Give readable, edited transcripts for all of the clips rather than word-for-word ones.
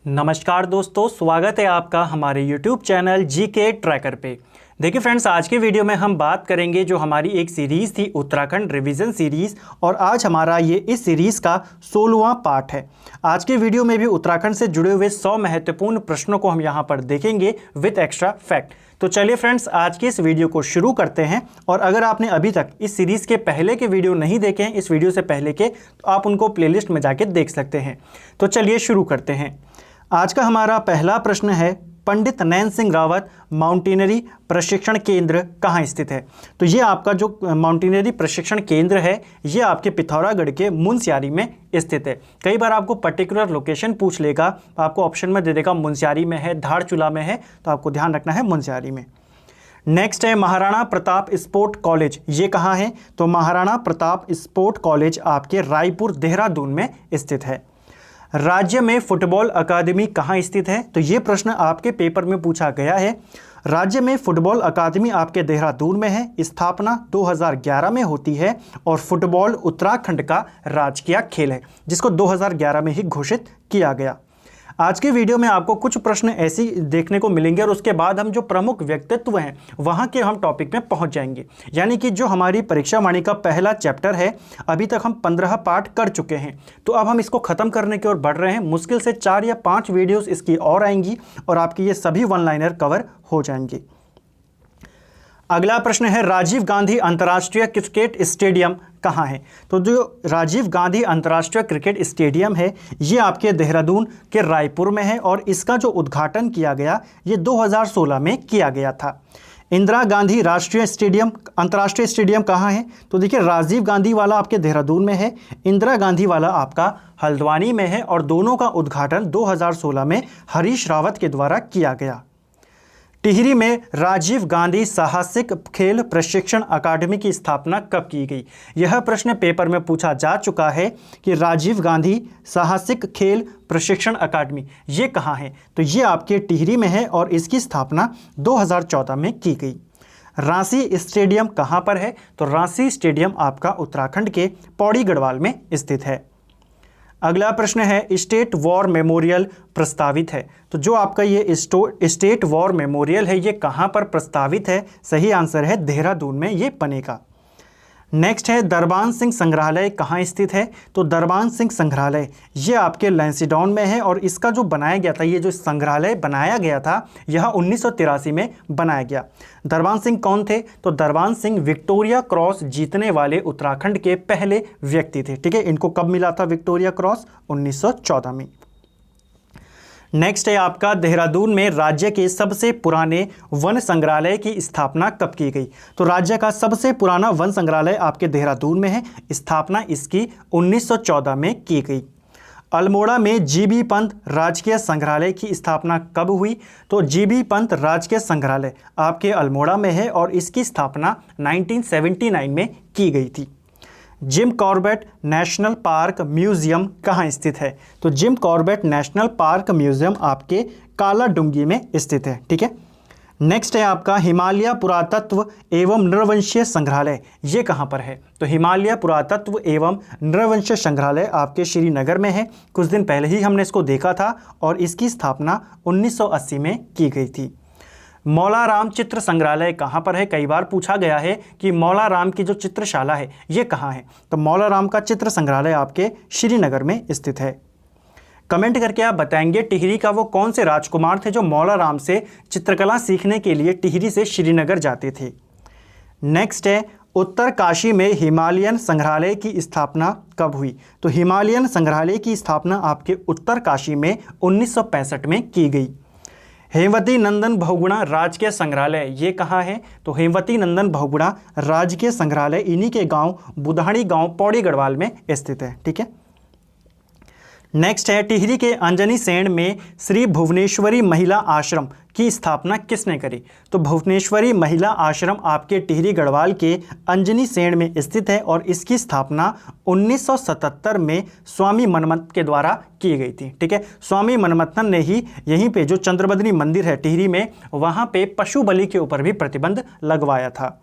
नमस्कार दोस्तों, स्वागत है आपका हमारे YouTube चैनल जीके ट्रैकर पे। देखिए फ्रेंड्स, आज के वीडियो में हम बात करेंगे जो हमारी एक सीरीज़ थी उत्तराखंड रिवीजन सीरीज़, और आज हमारा ये इस सीरीज़ का 16वां पार्ट है। आज के वीडियो में भी उत्तराखंड से जुड़े हुए 100 महत्वपूर्ण प्रश्नों को हम यहाँ पर देखेंगे विद एक्स्ट्रा फैक्ट। तो चलिए फ्रेंड्स, आज के इस वीडियो को शुरू करते हैं। और अगर आपने अभी तक इस सीरीज़ के पहले के वीडियो नहीं देखे हैं, इस वीडियो से पहले के, तो आप उनको प्लेलिस्ट में जाके देख सकते हैं। तो चलिए शुरू करते हैं। आज का हमारा पहला प्रश्न है, पंडित नैन सिंह रावत माउंटेनरी प्रशिक्षण केंद्र कहाँ स्थित है? तो ये आपका जो माउंटेनरी प्रशिक्षण केंद्र है, ये आपके पिथौरागढ़ के मुनस्यारी में स्थित है। कई बार आपको पर्टिकुलर लोकेशन पूछ लेगा, आपको ऑप्शन में दे देगा मुनस्यारी में है, धारचूला में है, तो आपको ध्यान रखना है मुनस्यारी में। नेक्स्ट है महाराणा प्रताप स्पोर्ट कॉलेज, ये कहाँ है? तो महाराणा प्रताप स्पोर्ट कॉलेज आपके रायपुर देहरादून में स्थित है। राज्य में फुटबॉल अकादमी कहाँ स्थित है? तो ये प्रश्न आपके पेपर में पूछा गया है। राज्य में फुटबॉल अकादमी आपके देहरादून में है। स्थापना 2011 में होती है और फुटबॉल उत्तराखंड का राजकीय खेल है, जिसको 2011 में ही घोषित किया गया। आज के वीडियो में आपको कुछ प्रश्न ऐसी देखने को मिलेंगे और उसके बाद हम जो प्रमुख व्यक्तित्व हैं वहाँ के हम टॉपिक में पहुँच जाएंगे। यानी कि जो हमारी परीक्षा वाणी का पहला चैप्टर है, अभी तक हम 15 पार्ट कर चुके हैं, तो अब हम इसको ख़त्म करने की ओर बढ़ रहे हैं। मुश्किल से 4 या 5 वीडियोस इसकी और आएंगी और आपकी ये सभी वन लाइनर कवर हो जाएंगे। अगला प्रश्न है, राजीव गांधी अंतर्राष्ट्रीय क्रिकेट स्टेडियम कहाँ है? तो जो राजीव गांधी अंतर्राष्ट्रीय क्रिकेट स्टेडियम है, ये आपके देहरादून के रायपुर में है और इसका जो उद्घाटन किया गया ये 2016 में किया गया था। इंदिरा गांधी राष्ट्रीय स्टेडियम अंतर्राष्ट्रीय स्टेडियम कहाँ है? तो देखिए, राजीव गांधी वाला आपके देहरादून में है, इंदिरा गांधी वाला आपका हल्द्वानी में है, और दोनों का उद्घाटन 2016 में हरीश रावत के द्वारा किया गया। टिहरी में राजीव गांधी साहसिक खेल प्रशिक्षण अकादमी की स्थापना कब की गई? यह प्रश्न पेपर में पूछा जा चुका है कि राजीव गांधी साहसिक खेल प्रशिक्षण अकादमी ये कहाँ है? तो ये आपके टिहरी में है और इसकी स्थापना 2014 में की गई। रांसी स्टेडियम कहाँ पर है? तो रांसी स्टेडियम आपका उत्तराखंड के पौड़ी गढ़वाल में स्थित है। अगला प्रश्न है, स्टेट वॉर मेमोरियल प्रस्तावित है। तो जो आपका ये स्टेट वॉर मेमोरियल है, ये कहाँ पर प्रस्तावित है? सही आंसर है देहरादून में ये बनेगा। नेक्स्ट है, दरबान सिंह संग्रहालय कहाँ स्थित है? तो दरबान सिंह संग्रहालय ये आपके लैंसीडाउन में है और इसका जो बनाया गया था, ये जो संग्रहालय बनाया गया था, यह 1983 में बनाया गया। दरबान सिंह कौन थे? तो दरबान सिंह विक्टोरिया क्रॉस जीतने वाले उत्तराखंड के पहले व्यक्ति थे। ठीक है, इनको कब मिला था विक्टोरिया क्रॉस? 1914 में। नेक्स्ट है आपका, देहरादून में राज्य के सबसे पुराने वन संग्रहालय की स्थापना कब की गई? तो राज्य का सबसे पुराना वन संग्रहालय आपके देहरादून में है। स्थापना इसकी 1914 में की गई। अल्मोड़ा में जीबी पंत राजकीय संग्रहालय की स्थापना कब हुई? तो जीबी पंत राजकीय संग्रहालय आपके अल्मोड़ा में है और इसकी स्थापना 1979 में की गई थी। Jim Corbett national park museum कहाँ स्थित है? तो Jim Corbett national park museum आपके कालाडुंगी में स्थित है। ठीक है। नेक्स्ट है आपका, हिमालय पुरातत्व एवं नृवंशीय संग्रहालय ये कहाँ पर है? तो हिमालय पुरातत्व एवं नृवंशीय संग्रहालय आपके श्रीनगर में है। कुछ दिन पहले ही हमने इसको देखा था और इसकी स्थापना 1980 में की गई थी। मौलाराम चित्र संग्रहालय कहाँ पर है? कई बार पूछा गया है कि मौलाराम की जो चित्रशाला है ये कहाँ है? तो मौलाराम का चित्र संग्रहालय आपके श्रीनगर में स्थित है। कमेंट करके आप बताएंगे टिहरी का वो कौन से राजकुमार थे जो मौलाराम से चित्रकला सीखने के लिए टिहरी से श्रीनगर जाते थे। नेक्स्ट है, उत्तरकाशी में हिमालयन संग्रहालय की स्थापना कब हुई? तो हिमालयन संग्रहालय की स्थापना आपके उत्तरकाशी में 1965 में की गई। हेमवती नंदन बहुगुणा राजकीय संग्रहालय ये कहाँ है? तो हेमवती नंदन बहुगुणा राजकीय संग्रहालय इन्हीं के गांव बुधानी गांव पौड़ी गढ़वाल में स्थित है। ठीक है। नेक्स्ट है, टिहरी के अंजनी सेण में श्री भुवनेश्वरी महिला आश्रम की स्थापना किसने करी? तो भुवनेश्वरी महिला आश्रम आपके टिहरी गढ़वाल के अंजनी सेण में स्थित है और इसकी स्थापना 1977 में स्वामी मनमथ के द्वारा की गई थी। ठीक है, स्वामी मनमथन ने ही यहीं पे जो चंद्रबदनी मंदिर है टिहरी में, वहाँ पे पशु बलि के ऊपर भी प्रतिबंध लगवाया था।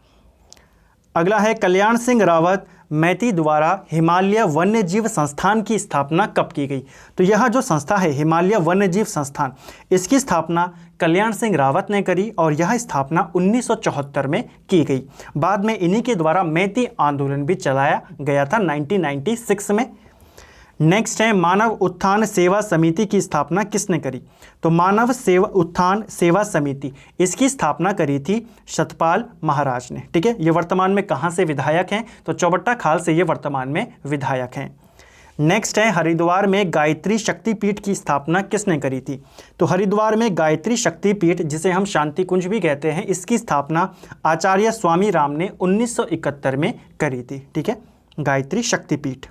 अगला है कल्याण सिंह रावत मैती द्वारा हिमालय वन्यजीव संस्थान की स्थापना कब की गई? तो यह जो संस्था है हिमालय वन्यजीव संस्थान, इसकी स्थापना कल्याण सिंह रावत ने करी और यह स्थापना 1974 में की गई। बाद में इन्हीं के द्वारा मैती आंदोलन भी चलाया गया था 1996 में। नेक्स्ट है मानव उत्थान सेवा समिति की स्थापना किसने करी? तो मानव सेवा उत्थान सेवा समिति, इसकी स्थापना करी थी सतपाल महाराज ने। ठीक है, ये वर्तमान में कहाँ से विधायक हैं? तो चौबट्टा खाल से ये वर्तमान में विधायक हैं। नेक्स्ट है हरिद्वार में गायत्री शक्तिपीठ की स्थापना किसने करी थी? तो हरिद्वार में गायत्री शक्तिपीठ, जिसे हम शांति कुंज भी कहते हैं, इसकी स्थापना आचार्य स्वामी राम ने 1971 में करी थी। ठीक है, गायत्री शक्तिपीठ।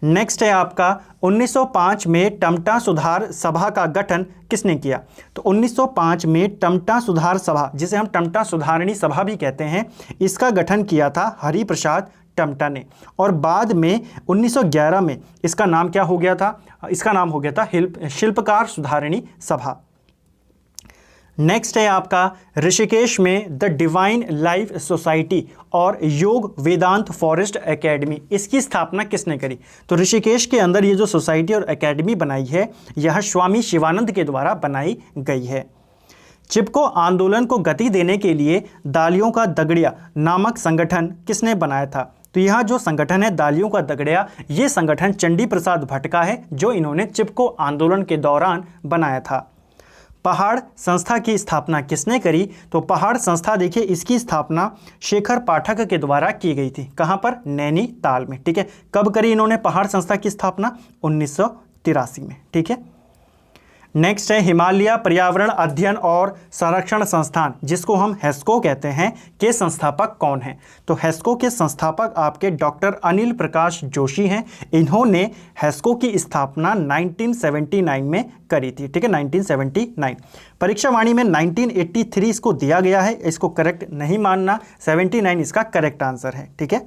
नेक्स्ट है आपका 1905 में टमटा सुधार सभा का गठन किसने किया? तो 1905 में टमटा सुधार सभा, जिसे हम टमटा सुधारणी सभा भी कहते हैं, इसका गठन किया था हरिप्रसाद टमटा ने। और बाद में 1911 में इसका नाम क्या हो गया था? इसका नाम हो गया था शिल्पकार सुधारणी सभा। नेक्स्ट है आपका ऋषिकेश में द डिवाइन लाइफ सोसाइटी और योग वेदांत फॉरेस्ट एकेडमी, इसकी स्थापना किसने करी? तो ऋषिकेश के अंदर ये जो सोसाइटी और एकेडमी बनाई है, यह स्वामी शिवानंद के द्वारा बनाई गई है। चिपको आंदोलन को गति देने के लिए दालियों का दगड़िया नामक संगठन किसने बनाया था? तो यह जो संगठन है दालियों का दगड़िया, ये संगठन चंडी प्रसाद भट्ट का है, जो इन्होंने चिपको आंदोलन के दौरान बनाया था। पहाड़ संस्था की स्थापना किसने करी? तो पहाड़ संस्था देखिए, इसकी स्थापना शेखर पाठक के द्वारा की गई थी। कहाँ पर? नैनीताल में। ठीक है, कब करी इन्होंने पहाड़ संस्था की स्थापना? 1983 में। ठीक है। नेक्स्ट है हिमालय पर्यावरण अध्ययन और संरक्षण संस्थान, जिसको हम हेस्को कहते हैं, के संस्थापक कौन हैं? तो हेस्को के संस्थापक आपके डॉक्टर अनिल प्रकाश जोशी हैं। इन्होंने हेस्को की स्थापना 1979 में करी थी। ठीक है, 1979। परीक्षा वाणी में 1983 इसको दिया गया है, इसको करेक्ट नहीं मानना, 79 इसका करेक्ट आंसर है। ठीक है।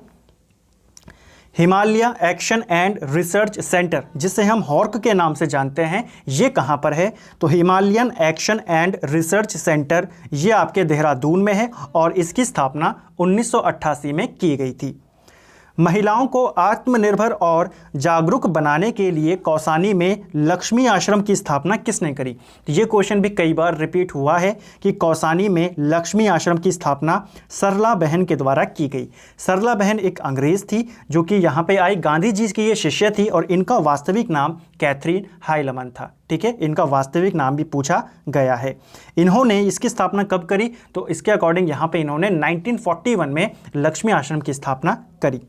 Himalaya action and research centre, जिसे हम हॉर्क के नाम से जानते हैं, ये कहाँ पर है? तो Himalayan action and research centre ये आपके देहरादून में है और इसकी स्थापना 1988 में की गई थी। महिलाओं को आत्मनिर्भर और जागरूक बनाने के लिए कौसानी में लक्ष्मी आश्रम की स्थापना किसने करी? तो ये क्वेश्चन भी कई बार रिपीट हुआ है कि कौसानी में लक्ष्मी आश्रम की स्थापना सरला बहन के द्वारा की गई। सरला बहन एक अंग्रेज थी जो कि यहाँ पे आई, गांधी जी की ये शिष्य थी और इनका वास्तविक नाम कैथरीन हाइलमन था। ठीक है, इनका वास्तविक नाम भी पूछा गया है। इन्होंने इसकी स्थापना कब करी? तो इसके अकॉर्डिंग यहाँ पे इन्होंने 1941 में लक्ष्मी आश्रम की स्थापना करी।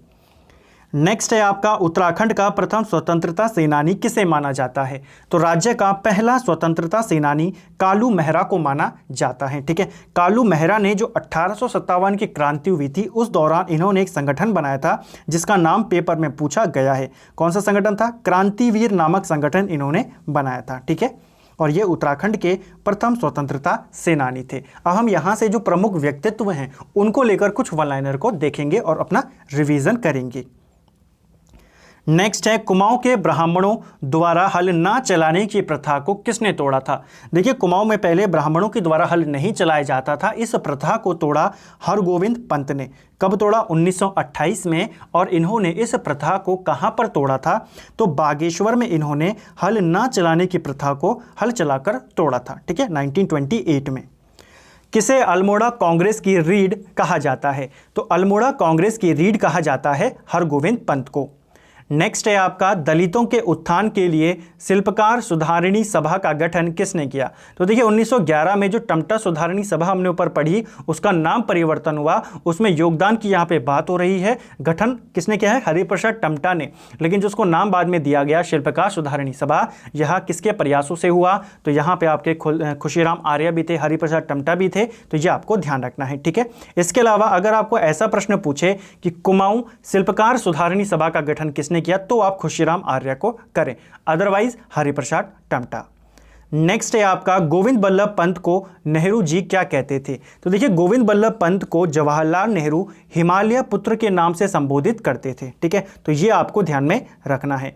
नेक्स्ट है आपका उत्तराखंड का प्रथम स्वतंत्रता सेनानी किसे माना जाता है? तो राज्य का पहला स्वतंत्रता सेनानी कालू मेहरा को माना जाता है। ठीक है, कालू मेहरा ने जो 1857 की क्रांति हुई थी, उस दौरान इन्होंने एक संगठन बनाया था जिसका नाम पेपर में पूछा गया है। कौन सा संगठन था? क्रांतिवीर नामक संगठन इन्होंने बनाया था। ठीक है, और ये उत्तराखंड के प्रथम स्वतंत्रता सेनानी थे। अब हम यहाँ से जो प्रमुख व्यक्तित्व हैं उनको लेकर कुछ वन लाइनर को देखेंगे और अपना रिवीजन करेंगे। नेक्स्ट है कुमाऊं के ब्राह्मणों द्वारा हल ना चलाने की प्रथा को किसने तोड़ा था? देखिए, कुमाऊं में पहले ब्राह्मणों के द्वारा हल नहीं चलाया जाता था। इस प्रथा को तोड़ा हरगोविंद पंत ने। कब तोड़ा? 1928 में। और इन्होंने इस प्रथा को कहां पर तोड़ा था? तो बागेश्वर में इन्होंने हल ना चलाने की प्रथा को हल चलाकर तोड़ा था। ठीक है, 1928 में। किसे अल्मोड़ा कांग्रेस की रीढ़ कहा जाता है? तो अल्मोड़ा कांग्रेस की रीढ़ कहा जाता है हरगोविंद पंत को। नेक्स्ट है आपका दलितों के उत्थान के लिए शिल्पकार सुधारणी सभा का गठन किसने किया? तो देखिए 1911 में जो टमटा सुधारणी सभा हमने ऊपर पढ़ी, उसका नाम परिवर्तन हुआ, उसमें योगदान की यहाँ पे बात हो रही है। गठन किसने किया है? हरिप्रसाद टमटा ने। लेकिन जिसको नाम बाद में दिया गया शिल्पकार सुधारणी सभा, यह किसके प्रयासों से हुआ? तो यहाँ पे आपके खुशीराम आर्य भी थे, हरिप्रसाद टमटा भी थे, तो ये आपको ध्यान रखना है। ठीक है, इसके अलावा अगर आपको ऐसा प्रश्न पूछे कि कुमाऊं शिल्पकार सुधारणी सभा का गठन किसने किया, तो आप खुशीराम आर्य को करें, अदरवाइज हरिप्रसाद टमटा। नेक्स्ट है आपका गोविंद बल्लभ पंत को नेहरू जी क्या कहते थे? तो देखिए गोविंद बल्लभ पंत को जवाहरलाल नेहरू हिमालय पुत्र के नाम से संबोधित करते थे। ठीक है, तो ये आपको ध्यान में रखना है।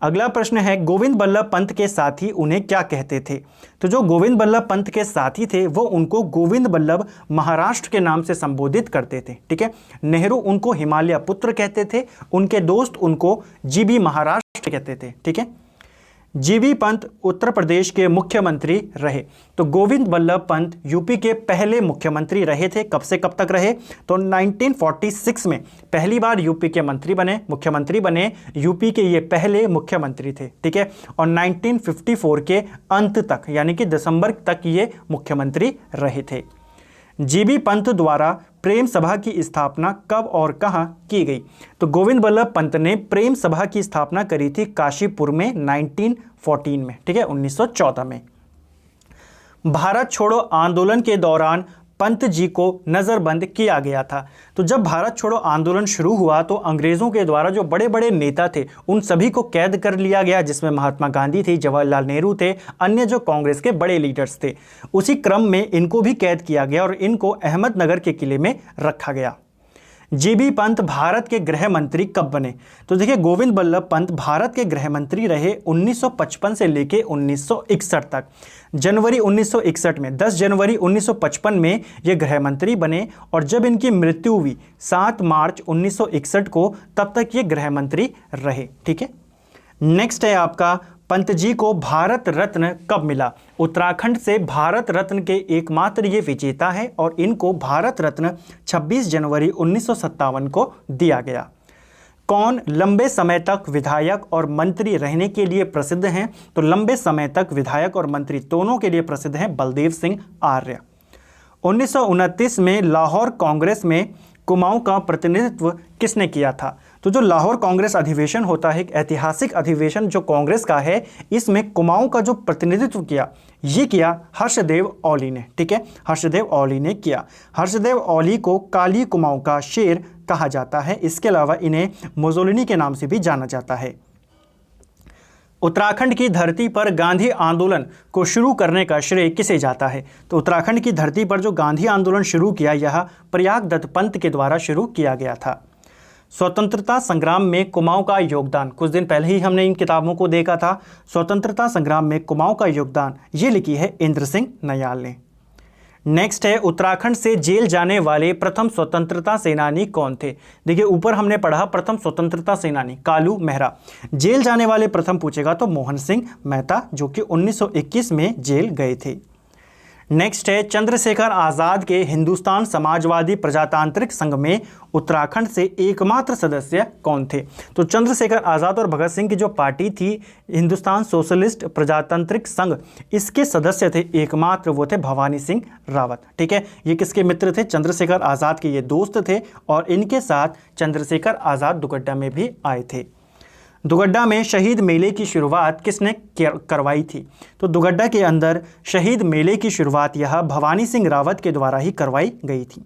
अगला प्रश्न है गोविंद बल्लभ पंत के साथी उन्हें क्या कहते थे। तो जो गोविंद बल्लभ पंत के साथी थे वो उनको गोविंद बल्लभ महाराष्ट्र के नाम से संबोधित करते थे। ठीक है, नेहरू उनको हिमालय पुत्र कहते थे, उनके दोस्त उनको जीबी महाराष्ट्र कहते थे। ठीक है, जीबी पंत उत्तर प्रदेश के मुख्यमंत्री रहे। तो गोविंद बल्लभ पंत यूपी के पहले मुख्यमंत्री रहे थे। कब से कब तक रहे? तो 1946 में पहली बार यूपी के मुख्यमंत्री बने। यूपी के ये पहले मुख्यमंत्री थे। ठीक है, और 1954 के अंत तक यानी कि दिसंबर तक ये मुख्यमंत्री रहे थे। जीबी पंत द्वारा प्रेम सभा की स्थापना कब और कहां की गई? तो गोविंद बल्लभ पंत ने प्रेम सभा की स्थापना करी थी काशीपुर में 1914 में। ठीक है, 1914 में। भारत छोड़ो आंदोलन के दौरान पंत जी को नज़रबंद किया गया था। तो जब भारत छोड़ो आंदोलन शुरू हुआ तो अंग्रेज़ों के द्वारा जो बड़े बड़े नेता थे उन सभी को कैद कर लिया गया, जिसमें महात्मा गांधी थे, जवाहरलाल नेहरू थे, अन्य जो कांग्रेस के बड़े लीडर्स थे। उसी क्रम में इनको भी कैद किया गया और इनको अहमदनगर के किले में रखा गया। जीबी पंत भारत के गृह मंत्री कब बने? तो देखिए, गोविंद बल्लभ पंत भारत के गृह मंत्री रहे 1955 से लेके 1961 तक। जनवरी 1961 में 10 जनवरी 1955 में ये गृह मंत्री बने और जब इनकी मृत्यु हुई 7 मार्च 1961 को, तब तक ये गृह मंत्री रहे। ठीक है, नेक्स्ट है आपका पंत जी को भारत रत्न कब मिला? उत्तराखंड से भारत रत्न के एकमात्र ये विजेता है और इनको भारत रत्न 26 जनवरी 1957 को दिया गया। कौन लंबे समय तक विधायक और मंत्री रहने के लिए प्रसिद्ध हैं? तो लंबे समय तक विधायक और मंत्री दोनों के लिए प्रसिद्ध हैं बलदेव सिंह आर्य। 1929 में लाहौर कांग्रेस में कुमाऊं का प्रतिनिधित्व किसने किया था? तो जो लाहौर कांग्रेस अधिवेशन होता है, एक ऐतिहासिक अधिवेशन जो कांग्रेस का है, इसमें कुमाऊं का जो प्रतिनिधित्व किया ये किया हर्षदेव औली ने। ठीक है, हर्षदेव औली ने किया। हर्षदेव औली को काली कुमाऊं का शेर कहा जाता है। इसके अलावा इन्हें मुसोलिनी के नाम से भी जाना जाता है। उत्तराखंड की धरती पर गांधी आंदोलन को शुरू करने का श्रेय किसे जाता है? तो उत्तराखंड की धरती पर जो गांधी आंदोलन शुरू किया यह प्रयाग दत्त पंत के द्वारा शुरू किया गया था। स्वतंत्रता संग्राम में कुमाऊं का योगदान, कुछ दिन पहले ही हमने इन किताबों को देखा था। स्वतंत्रता संग्राम में कुमाऊं का योगदान ये लिखी है इंद्र सिंह नयाल ने। नेक्स्ट है उत्तराखंड से जेल जाने वाले प्रथम स्वतंत्रता सेनानी कौन थे? देखिए, ऊपर हमने पढ़ा प्रथम स्वतंत्रता सेनानी कालू मेहरा। जेल जाने वाले प्रथम पूछेगा तो मोहन सिंह मेहता, जो कि 1921 में जेल गए थे। नेक्स्ट है चंद्रशेखर आज़ाद के हिंदुस्तान समाजवादी प्रजातांत्रिक संघ में उत्तराखंड से एकमात्र सदस्य कौन थे? तो चंद्रशेखर आज़ाद और भगत सिंह की जो पार्टी थी हिंदुस्तान सोशलिस्ट प्रजातांत्रिक संघ, इसके सदस्य थे एकमात्र, वो थे भवानी सिंह रावत। ठीक है, ये किसके मित्र थे? चंद्रशेखर आज़ाद के ये दोस्त थे और इनके साथ चंद्रशेखर आज़ाद दुगड्डा में भी आए थे। दुगड्डा में शहीद मेले की शुरुआत किसने करवाई थी? तो दुगड्डा के अंदर शहीद मेले की शुरुआत यह भवानी सिंह रावत के द्वारा ही करवाई गई थी।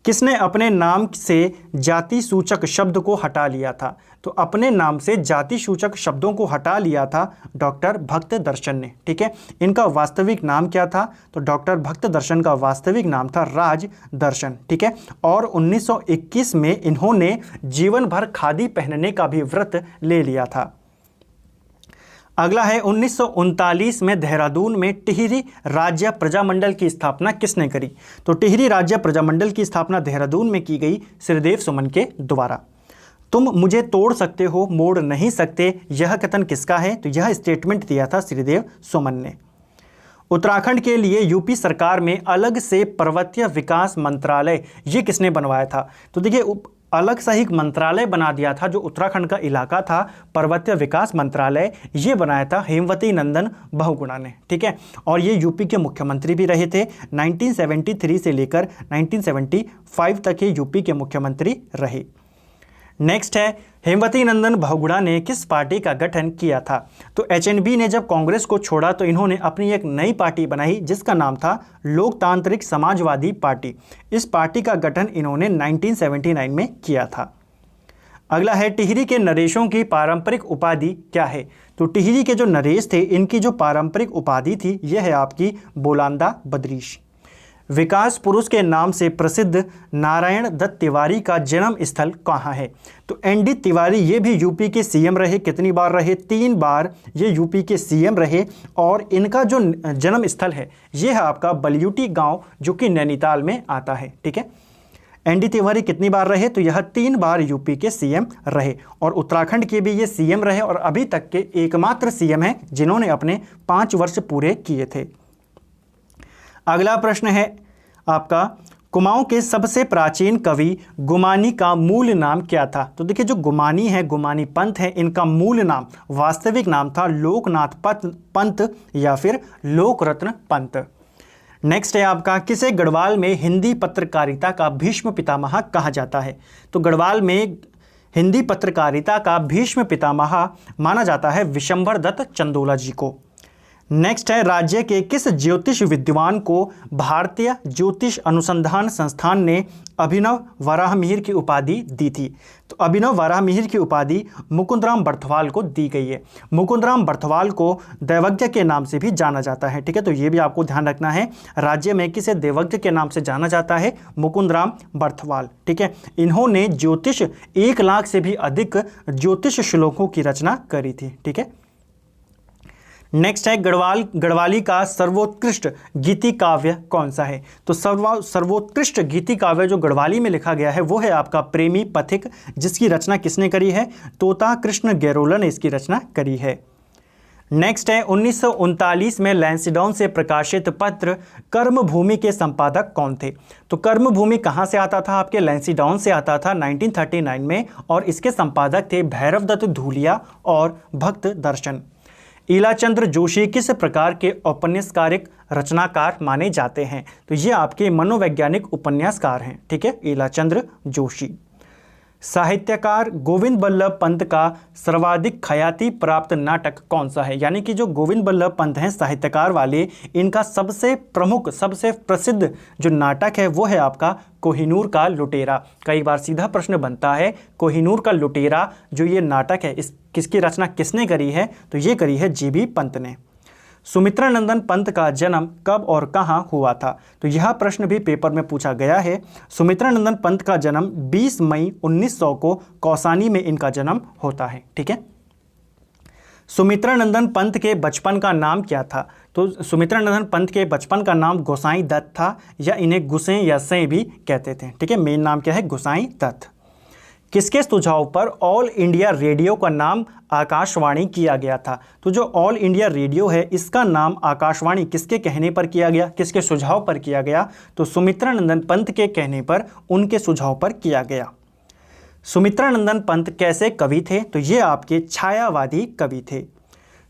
किसने अपने नाम से जाति सूचक शब्द को हटा लिया था? तो अपने नाम से जाति सूचक शब्दों को हटा लिया था डॉक्टर भक्त दर्शन ने। ठीक है, इनका वास्तविक नाम क्या था? तो डॉक्टर भक्त दर्शन का वास्तविक नाम था राज दर्शन। ठीक है, और 1921 में इन्होंने जीवन भर खादी पहनने का भी व्रत ले लिया था। अगला है 1939 में देहरादून में टिहरी राज्य प्रजामंडल की स्थापना किसने करी? तो टिहरी राज्य प्रजामंडल की स्थापना देहरादून में की गई श्रीदेव सुमन के द्वारा। तुम मुझे तोड़ सकते हो मोड़ नहीं सकते, यह कथन किसका है? तो यह स्टेटमेंट दिया था श्रीदेव सुमन ने। उत्तराखंड के लिए यूपी सरकार में अलग से पर्वतीय विकास मंत्रालय ये किसने बनवाया था? तो देखिए, अलग सा ही मंत्रालय बना दिया था जो उत्तराखंड का इलाका था, पर्वतीय विकास मंत्रालय, ये बनाया था हेमवती नंदन बहुगुणा ने। ठीक है, और ये यूपी के मुख्यमंत्री भी रहे थे। 1973 से लेकर 1975 तक ये यूपी के मुख्यमंत्री रहे। नेक्स्ट है हेमवती नंदन बहुगुणा ने किस पार्टी का गठन किया था? तो एचएनबी ने जब कांग्रेस को छोड़ा तो इन्होंने अपनी एक नई पार्टी बनाई जिसका नाम था लोकतांत्रिक समाजवादी पार्टी। इस पार्टी का गठन इन्होंने 1979 में किया था। अगला है टिहरी के नरेशों की पारंपरिक उपाधि क्या है? तो टिहरी के जो नरेश थे इनकी जो पारंपरिक उपाधि थी यह है आपकी बोलांदा बद्रीश। विकास पुरुष के नाम से प्रसिद्ध नारायण दत्त तिवारी का जन्म स्थल कहाँ है? तो एनडी तिवारी ये भी यूपी के सीएम रहे, कितनी बार रहे? 3 बार ये यूपी के सीएम रहे और इनका जो जन्म स्थल है ये है आपका बलियूटी गांव जो कि नैनीताल में आता है। ठीक है, एनडी तिवारी कितनी बार रहे? तो यह 3 बार यूपी के सीएम रहे और उत्तराखंड के भी ये सीएम रहे और अभी तक के एकमात्र सीएम हैं जिन्होंने अपने 5 वर्ष पूरे किए थे। अगला प्रश्न है आपका, कुमाऊं के सबसे प्राचीन कवि गुमानी का मूल नाम क्या था? तो देखिए जो गुमानी है, गुमानी पंत है, इनका मूल नाम, वास्तविक नाम था लोकनाथ पंत या फिर लोकरत्न पंत। नेक्स्ट है आपका, किसे गढ़वाल में हिंदी पत्रकारिता का भीष्म पितामह कहा जाता है? तो गढ़वाल में हिंदी पत्रकारिता का भीष्म पितामह माना जाता है विशंभर दत्त चंदोला जी को। नेक्स्ट है, राज्य के किस ज्योतिष विद्वान को भारतीय ज्योतिष अनुसंधान संस्थान ने अभिनव वराहमिहिर की उपाधि दी थी? तो अभिनव वराहमिहिर की उपाधि मुकुंदराम बर्थवाल को दी गई है। मुकुंदराम बर्थवाल को दैवज्ञ के नाम से भी जाना जाता है। ठीक है, तो ये भी आपको ध्यान रखना है, राज्य में किसे दैवज्ञ के नाम से जाना जाता है? मुकुंदराम बर्थवाल। ठीक है, इन्होंने ज्योतिष 1 लाख से भी अधिक ज्योतिष श्लोकों की रचना करी थी। ठीक है, नेक्स्ट है, गढ़वाली का सर्वोत्कृष्ट गीति काव्य कौन सा है? तो सर्वोत्कृष्ट गीति काव्य जो गढ़वाली में लिखा गया है वो है आपका प्रेमी पथिक, जिसकी रचना किसने करी है? तोता कृष्ण गैरोला ने इसकी रचना करी है। नेक्स्ट है, 1939 में लैंसडाउन से प्रकाशित पत्र कर्मभूमि के संपादक कौन थे? तो कर्मभूमि कहाँ से आता था? आपके लैंसडाउन से आता था 1939 में और इसके संपादक थे भैरवदत्त धूलिया और भक्त दर्शन। ईलाचंद्र जोशी किस प्रकार के औपन्यासिक रचनाकार माने जाते हैं? तो ये आपके मनोवैज्ञानिक उपन्यासकार हैं। ठीक है, ईलाचंद्र जोशी। साहित्यकार गोविंद बल्लभ पंत का सर्वाधिक ख्याति प्राप्त नाटक कौन सा है? यानी कि जो गोविंद बल्लभ पंत हैं साहित्यकार वाले, इनका सबसे प्रमुख, सबसे प्रसिद्ध जो नाटक है वो है आपका कोहिनूर का लुटेरा। कई बार सीधा प्रश्न बनता है, कोहिनूर का लुटेरा जो ये नाटक है इस किसकी रचना किसने करी है? तो ये करी है जीबी पंत ने। सुमित्रानंदन पंत का जन्म कब और कहाँ हुआ था? तो यह प्रश्न भी पेपर में पूछा गया है। सुमित्रानंदन पंत का जन्म 20 मई 1900 को कौसानी में इनका जन्म होता है। ठीक है, सुमित्रानंदन पंत के बचपन का नाम क्या था? तो सुमित्रानंदन पंत के बचपन का नाम गोसाई दत्त था या इन्हें गुसें या सें भी कहते थे। ठीक है, मेन नाम क्या है? गोसाई दत्त। किसके सुझाव पर ऑल इंडिया रेडियो का नाम आकाशवाणी किया गया था? तो जो ऑल इंडिया रेडियो है इसका नाम आकाशवाणी किसके कहने पर किया गया, किसके सुझाव पर किया गया? तो सुमित्रानंदन पंत के कहने पर, उनके सुझाव पर किया गया। सुमित्रानंदन पंत कैसे कवि थे? तो ये आपके छायावादी कवि थे।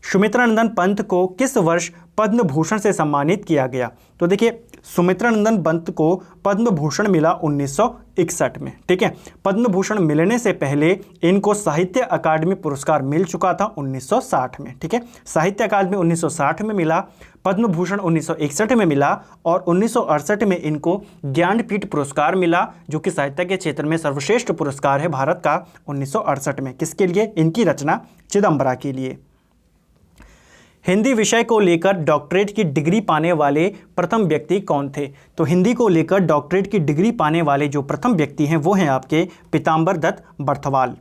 सुमित्रानंदन पंत को किस वर्ष पद्म भूषण से सम्मानित किया गया? तो देखिए सुमित्रानंदन पंत को पद्म भूषण मिला 1961 में। ठीक है, पद्म भूषण मिलने से पहले इनको साहित्य अकादमी पुरस्कार मिल चुका था 1960 में। ठीक है, साहित्य अकादमी 1960 में मिला, पद्म भूषण 1961 में मिला और 1968 में इनको ज्ञानपीठ पुरस्कार मिला जो कि साहित्य के क्षेत्र में सर्वश्रेष्ठ पुरस्कार है भारत का 1968 में। किसके लिए? इनकी रचना चिदम्बरा के लिए। हिंदी विषय को लेकर डॉक्टरेट की डिग्री पाने वाले प्रथम व्यक्ति कौन थे? तो हिंदी को लेकर डॉक्टरेट की डिग्री पाने वाले जो प्रथम व्यक्ति हैं वो हैं आपके पीताम्बर दत्त बर्थवाल।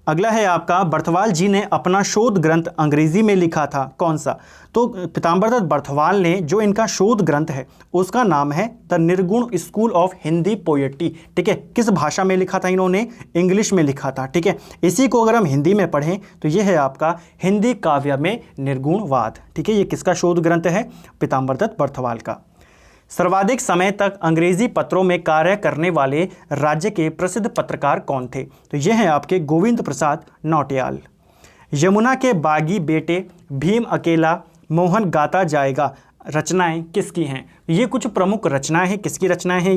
अगला है आपका, बर्थवाल जी ने अपना शोध ग्रंथ अंग्रेजी में लिखा था, कौन सा? तो पीताम्बर दत्त बर्थवाल ने जो इनका शोध ग्रंथ है उसका नाम है द निर्गुण स्कूल ऑफ हिंदी पोएट्री। ठीक है, किस भाषा में लिखा था इन्होंने? इंग्लिश में लिखा था। ठीक है, इसी को अगर हम हिंदी में पढ़ें तो यह है आपका हिंदी काव्य में निर्गुणवाद। ठीक है, ये किसका शोध ग्रंथ है? पीताम्बर दत्त बर्थवाल का। सर्वाधिक समय तक अंग्रेजी पत्रों में कार्य करने वाले राज्य के प्रसिद्ध पत्रकार कौन थे? तो ये हैं आपके गोविंद प्रसाद नौटियाल। यमुना के बागी बेटे, भीम अकेला, मोहन गाता जाएगा रचनाएं किसकी हैं? ये कुछ प्रमुख रचनाएं हैं। किसकी रचनाएं हैं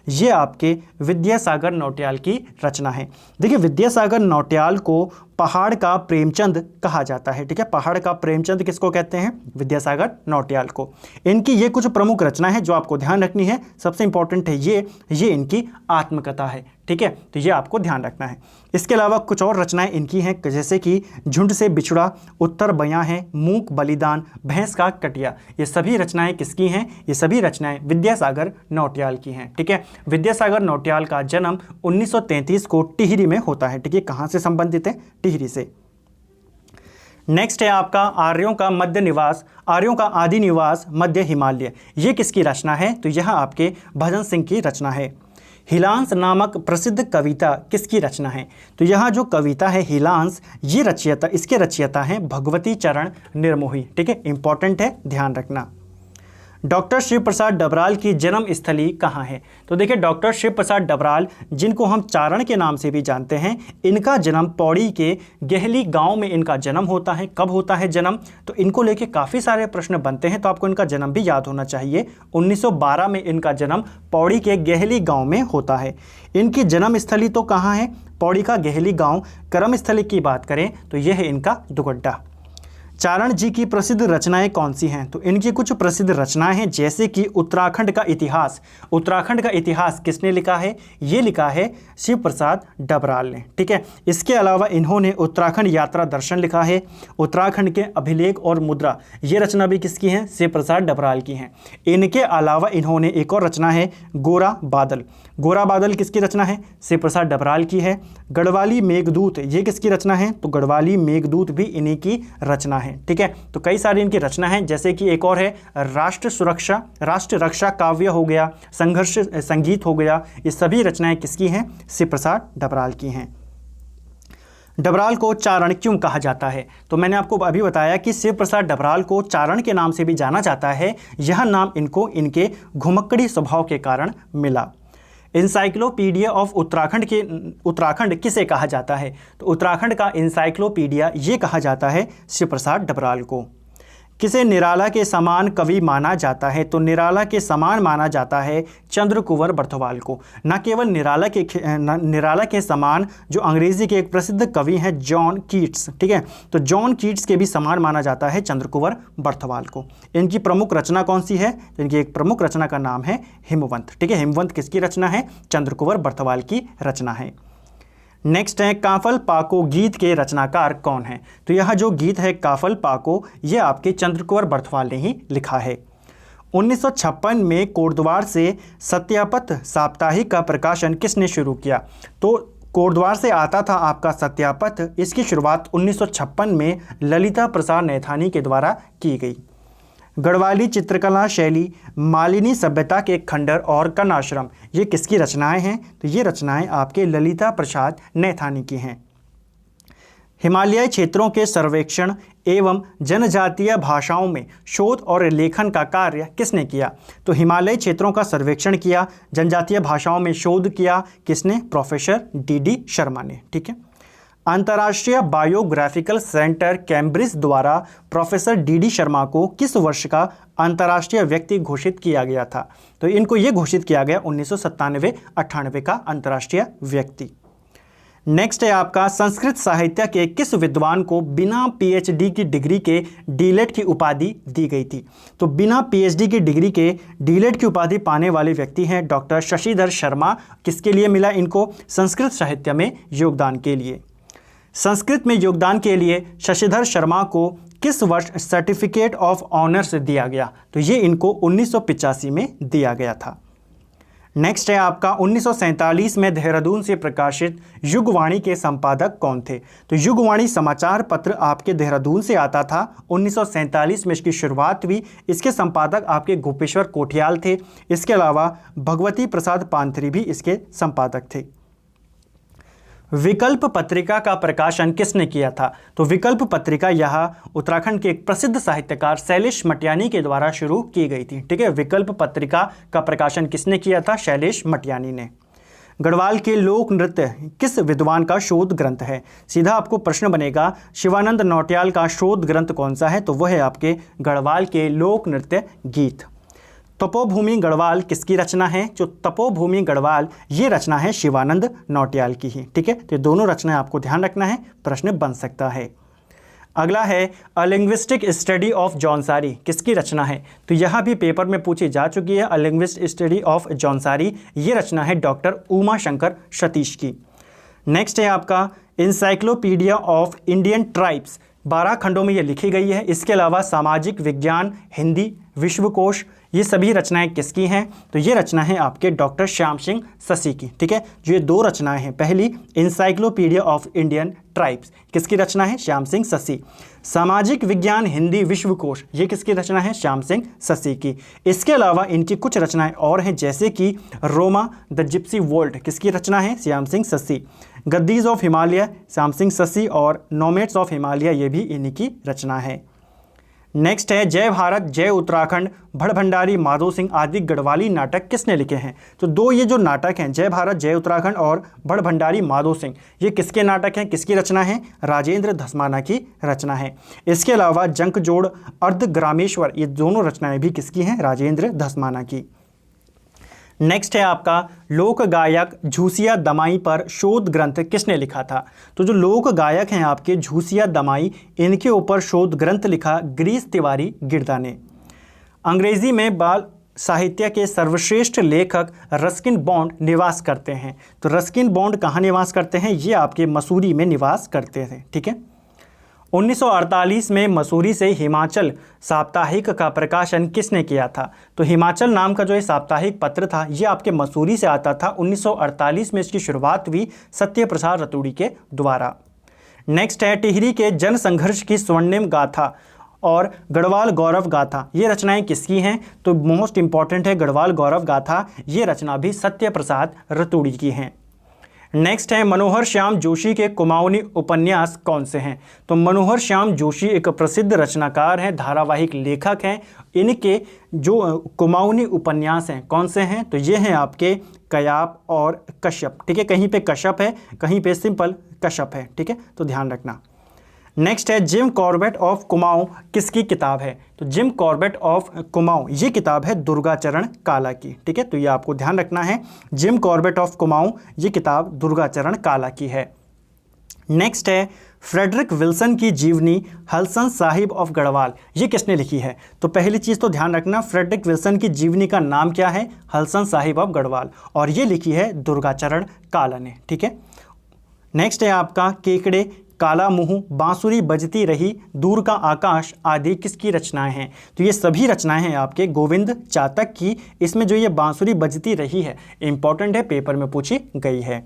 ये आपके विद्यासागर नौटियाल की रचना है। देखिए विद्यासागर नौटियाल को पहाड़ का प्रेमचंद कहा जाता है। ठीक है, पहाड़ का प्रेमचंद किसको कहते हैं? विद्यासागर नौटियाल को। इनकी ये कुछ प्रमुख रचना है जो आपको ध्यान रखनी है। सबसे इंपॉर्टेंट है ये इनकी आत्मकथा है। ठीक है, तो ये आपको ध्यान रखना है। इसके अलावा कुछ और रचनाएं इनकी हैं, जैसे कि झुंड से बिछुड़ा, उत्तर बयां है, मूक बलिदान, भैंस का कटिया। ये सभी रचनाएं किसकी हैं? ये सभी रचनाएं विद्यासागर नौटियाल की हैं। ठीक है, विद्यासागर नौटियाल का जन्म 1933 को टिहरी में होता है। ठीक है, कहाँ से संबंधित है? टिहरी से। नेक्स्ट है आपका आर्यों का मध्य निवास, आर्यों का आदि निवास मध्य हिमालय। ये किसकी रचना है? तो यह आपके भजन सिंह की रचना है। हिलांस नामक प्रसिद्ध कविता किसकी रचना है? तो यह जो कविता है हिलांस, ये रचयिता, इसके रचयिता हैं भगवती चरण निर्मोही। ठीक है, इंपॉर्टेंट है, ध्यान रखना। डॉक्टर शिव प्रसाद डबराल की जन्म स्थली कहाँ है? तो देखिए, डॉक्टर शिव प्रसाद डबराल, जिनको हम चारण के नाम से भी जानते हैं, इनका जन्म पौड़ी के गेहली गांव में इनका जन्म होता है। कब होता है जन्म? तो इनको लेके काफ़ी सारे प्रश्न बनते हैं, तो आपको इनका जन्म भी याद होना चाहिए। 1912 में इनका जन्म पौड़ी के गेहली गाँव में होता है। इनकी जन्म स्थली तो कहाँ है? पौड़ी का गेहली गाँव। कर्म स्थली की बात करें तो यह है इनका दुगड्डा। चारण जी की प्रसिद्ध रचनाएं कौन सी हैं? तो इनकी कुछ प्रसिद्ध रचनाएं हैं, जैसे कि उत्तराखंड का इतिहास। उत्तराखंड का इतिहास किसने लिखा है? ये लिखा है शिव प्रसाद डबराल ने। ठीक है, इसके अलावा इन्होंने उत्तराखंड यात्रा दर्शन लिखा है। उत्तराखंड के अभिलेख और मुद्रा, ये रचना भी किसकी है? शिव प्रसाद डबराल की हैं। इनके अलावा इन्होंने एक और रचना है गोरा बादल। गोरा बादल किसकी रचना है? शिव प्रसाद डबराल की है। गढ़वाली मेघदूत, ये किसकी रचना है? तो गढ़वाली मेघदूत भी इन्हीं की रचना है। ठीक है, तो कई सारी इनकी रचना है, जैसे कि एक और है राष्ट्र रक्षा काव्य हो गया, संघर्ष संगीत हो गया। ये सभी रचनाएं किसकी हैं? शिव प्रसाद डबराल की हैं। डबराल को चारण क्यों कहा जाता है? तो मैंने आपको अभी बताया कि शिव प्रसाद डबराल को चारण के नाम से भी जाना जाता है। यह नाम इनको इनके घुमक्कड़ी स्वभाव के कारण मिला। इंसाइक्लोपीडिया ऑफ उत्तराखंड किसे कहा जाता है? तो उत्तराखंड का इंसाइक्लोपीडिया ये कहा जाता है शिव प्रसाद डबराल को। किसे निराला के समान कवि माना जाता है? तो निराला के समान माना जाता है चंद्रकुंवर बर्थवाल को। न केवल निराला के समान, जो अंग्रेजी के एक प्रसिद्ध कवि हैं जॉन कीट्स, ठीक है, तो जॉन कीट्स के भी समान माना जाता है चंद्रकुंवर बर्थवाल को। इनकी प्रमुख रचना कौन सी है? तो इनकी एक प्रमुख रचना का नाम है हिमवंत। ठीक है, हिमवंत किसकी रचना है? चंद्रकुंवर बर्थवाल की रचना है। नेक्स्ट है काफल पाको गीत के रचनाकार कौन है? तो यह जो गीत है काफल पाको, यह आपके चंद्रकुंवर बर्थवाल ने ही लिखा है। 1956 में कोटद्वार से सत्यापथ साप्ताहिक का प्रकाशन किसने शुरू किया? तो कोटद्वार से आता था आपका सत्यापथ। इसकी शुरुआत 1956 में ललिता प्रसाद नैथानी के द्वारा की गई। गढ़वाली चित्रकला शैली, मालिनी सभ्यता के खंडर और कर्ण आश्रम, ये किसकी रचनाएं हैं? तो ये रचनाएं आपके ललिता प्रसाद नैथानी की हैं। हिमालयी क्षेत्रों के सर्वेक्षण एवं जनजातीय भाषाओं में शोध और लेखन का कार्य किसने किया? तो हिमालयी क्षेत्रों का सर्वेक्षण किया, जनजातीय भाषाओं में शोध किया, किसने? प्रोफेसर डी शर्मा ने। ठीक है, अंतर्राष्ट्रीय बायोग्राफिकल सेंटर कैम्ब्रिज द्वारा प्रोफेसर डी शर्मा को किस वर्ष का अंतर्राष्ट्रीय व्यक्ति घोषित किया गया था? तो इनको ये घोषित किया गया 1997-98 का अंतर्राष्ट्रीय व्यक्ति। नेक्स्ट है आपका संस्कृत साहित्य के किस विद्वान को बिना पीएचडी की डिग्री के डीलेट की उपाधि दी गई थी? तो बिना पीएचडी की डिग्री के डीलेट की उपाधि पाने वाले व्यक्ति हैं डॉक्टर शशिधर शर्मा। किसके लिए मिला इनको? संस्कृत साहित्य में योगदान के लिए। संस्कृत में योगदान के लिए शशिधर शर्मा को किस वर्ष सर्टिफिकेट ऑफ ऑनर्स दिया गया? तो ये इनको 1985 में दिया गया था। नेक्स्ट है आपका 1947 में देहरादून से प्रकाशित युगवाणी के संपादक कौन थे? तो युगवाणी समाचार पत्र आपके देहरादून से आता था। 1947 में इसकी शुरुआत हुई। इसके संपादक आपके गोपेश्वर कोठियाल थे। इसके अलावा भगवती प्रसाद पांथरी भी इसके संपादक थे। विकल्प पत्रिका का प्रकाशन किसने किया था? तो विकल्प पत्रिका यह उत्तराखंड के एक प्रसिद्ध साहित्यकार शैलेश मटियानी के द्वारा शुरू की गई थी। ठीक है, विकल्प पत्रिका का प्रकाशन किसने किया था? शैलेश मटियानी ने। गढ़वाल के लोक नृत्य किस विद्वान का शोध ग्रंथ है? सीधा आपको प्रश्न बनेगा शिवानंद नौटियाल का शोध ग्रंथ कौन सा है? तो वह है आपके गढ़वाल के लोक नृत्य गीत। तपोभूमि गढ़वाल किसकी रचना है? जो तपोभूमि गढ़वाल ये रचना है शिवानंद नौटियाल की ही। ठीक है, तो ये दोनों रचनाएं आपको ध्यान रखना है, प्रश्न बन सकता है। अगला है अ लिंग्विस्टिक स्टडी ऑफ जॉन्सारी, किसकी रचना है? तो यहाँ भी पेपर में पूछी जा चुकी है। अ लिंग्विस्टिक स्टडी ऑफ जॉन्सारी, ये रचना है डॉक्टर उमा शंकर सतीश की। नेक्स्ट है आपका इंसाइक्लोपीडिया ऑफ इंडियन ट्राइब्स, 12 खंडों में ये लिखी गई है। इसके अलावा सामाजिक विज्ञान हिंदी विश्वकोश, ये सभी रचनाएं किसकी हैं? तो ये रचना है आपके डॉक्टर श्याम सिंह ससी की। ठीक है, जो ये 2 रचनाएं हैं, पहली इंसाइक्लोपीडिया ऑफ इंडियन ट्राइब्स, किसकी रचना है? श्याम सिंह ससी। सामाजिक विज्ञान हिंदी विश्वकोश, ये किसकी रचना है? श्याम सिंह ससी की। इसके अलावा इनकी कुछ रचनाएं और हैं, जैसे कि रोमा द जिप्सी वॉल्ट, किसकी रचना है? श्याम सिंह ससी। गद्दीज ऑफ हिमालय, श्याम सिंह ससी। और नोमेड्स ऑफ हिमालय, ये भी इन्हीं की रचना है। नेक्स्ट है जय भारत जय उत्तराखंड, भड़भंडारी माधो सिंह आदि गढ़वाली नाटक किसने लिखे हैं? तो 2 ये जो नाटक हैं, जय भारत जय उत्तराखंड और भड़भंडारी माधो सिंह, ये किसके नाटक हैं, किसकी रचना है? राजेंद्र धस्माना की रचना है। इसके अलावा जंकजोड़ अर्धग्रामेश्वर, ये दोनों रचनाएं भी किसकी हैं? राजेंद्र धस्माना की। नेक्स्ट है आपका लोक गायक झूसिया दमाई पर शोध ग्रंथ किसने लिखा था? तो जो लोक गायक हैं आपके झूसिया दमाई, इनके ऊपर शोध ग्रंथ लिखा गिरीश तिवारी गिरदा ने। अंग्रेजी में बाल साहित्य के सर्वश्रेष्ठ लेखक रस्किन बॉन्ड निवास करते हैं। तो रस्किन बॉन्ड कहाँ निवास करते हैं? ये आपके मसूरी में निवास करते थे। ठीक है, 1948 में मसूरी से हिमाचल साप्ताहिक का प्रकाशन किसने किया था? तो हिमाचल नाम का जो ये साप्ताहिक पत्र था, ये आपके मसूरी से आता था। 1948 में इसकी शुरुआत हुई सत्य प्रसाद रतूड़ी के द्वारा। नेक्स्ट है टिहरी के जन संघर्ष की स्वर्णिम गाथा और गढ़वाल गौरव गाथा, ये रचनाएं किसकी हैं? तो मोस्ट इंपॉर्टेंट है गढ़वाल गौरव गाथा, ये रचना भी सत्य प्रसाद रतूड़ी की हैं। नेक्स्ट है मनोहर श्याम जोशी के कुमाऊनी उपन्यास कौन से हैं? तो मनोहर श्याम जोशी एक प्रसिद्ध रचनाकार हैं, धारावाहिक लेखक हैं। इनके जो कुमाऊनी उपन्यास हैं कौन से हैं? तो ये हैं आपके कयाप और कश्यप। ठीक है, कहीं पे कश्यप है, कहीं पे सिंपल कश्यप है। ठीक है, तो ध्यान रखना। नेक्स्ट है जिम कॉर्बेट ऑफ कुमाऊं किसकी किताब है? तो जिम कॉर्बेट ऑफ कुमाऊं, ये किताब है दुर्गाचरण काला की। ठीक है, तो ये आपको ध्यान रखना है। जिम कॉर्बेट ऑफ कुमाऊं, ये किताब दुर्गाचरण काला की है। नेक्स्ट है फ्रेडरिक विल्सन की जीवनी हलसन साहिब ऑफ गढ़वाल, ये किसने लिखी है? तो पहली चीज़ तो ध्यान रखना, फ्रेडरिक विल्सन की जीवनी का नाम क्या है? हलसन साहिब ऑफ गढ़वाल, और ये लिखी है दुर्गाचरण काला ने। ठीक है, नेक्स्ट है आपका केकड़े काला मुँह बांसुरी बजती रही दूर का आकाश आदि किसकी रचनाएं हैं? तो ये सभी रचनाएं हैं आपके गोविंद चातक की। इसमें जो ये बांसुरी बजती रही है इंपॉर्टेंट है, पेपर में पूछी गई है।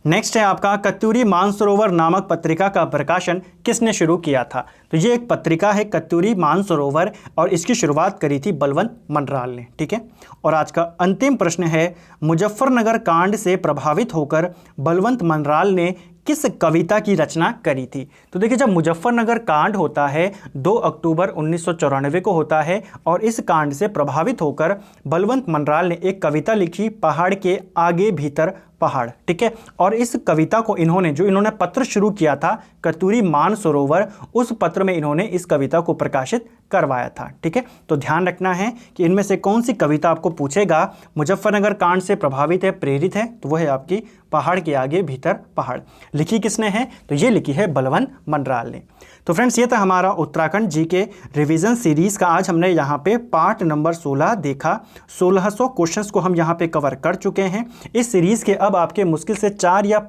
नेक्स्ट है आपका कत्यूरी मानसरोवर नामक पत्रिका का प्रकाशन किसने शुरू किया था? तो ये एक पत्रिका है कत्यूरी मानसरोवर, और इसकी शुरुआत करी थी बलवंत मनराल ने। ठीक है, और आज का अंतिम प्रश्न है मुजफ्फरनगर कांड से प्रभावित होकर बलवंत मनराल ने किस कविता की रचना करी थी? तो देखिए, जब मुजफ्फरनगर कांड होता है 2 अक्टूबर 1994 को होता है, और इस कांड से प्रभावित होकर बलवंत मनराल ने एक कविता लिखी, पहाड़ के आगे भीतर पहाड़। ठीक है, और इस कविता को इन्होंने पत्र शुरू किया था कत्यूरी मानसरोवर, उस पत्र में इन्होंने इस कविता को प्रकाशित करवाया था। ठीक है, तो ध्यान रखना है कि इनमें से कौन सी कविता आपको पूछेगा मुजफ्फरनगर कांड से प्रभावित है, प्रेरित है, तो वह है आपकी पहाड़ के आगे भीतर पहाड़। लिखी किसने है? तो ये लिखी है बलवंत मनराल ने। तो फ्रेंड्स, ये था हमारा उत्तराखंड जीके रिवीजन सीरीज़ का। आज हमने यहाँ पे पार्ट नंबर 16 देखा। 1600 क्वेश्चंस को हम यहाँ पे कवर कर चुके हैं। इस सीरीज़ के अब आपके मुश्किल से 4 या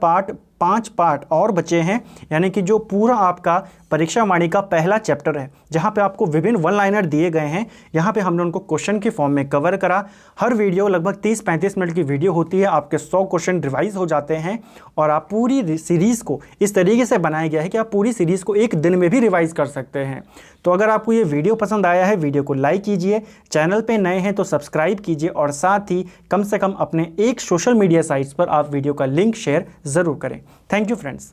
5 पार्ट और बचे हैं, यानी कि जो पूरा आपका परीक्षा वाणी का पहला चैप्टर है, जहाँ पे आपको विभिन्न वन लाइनर दिए गए हैं, यहाँ पे हमने उनको क्वेश्चन के फॉर्म में कवर करा। हर वीडियो लगभग 30-35 मिनट की वीडियो होती है, आपके 100 क्वेश्चन रिवाइज हो जाते हैं, और आप पूरी सीरीज़ को इस तरीके से बनाया गया है कि आप पूरी सीरीज़ को एक दिन में भी रिवाइज कर सकते हैं। तो अगर आपको ये वीडियो पसंद आया है, वीडियो को लाइक कीजिए, चैनल पे नए हैं तो सब्सक्राइब कीजिए, और साथ ही कम से कम अपने एक सोशल मीडिया साइट्स पर आप वीडियो का लिंक शेयर ज़रूर करें। Thank you friends.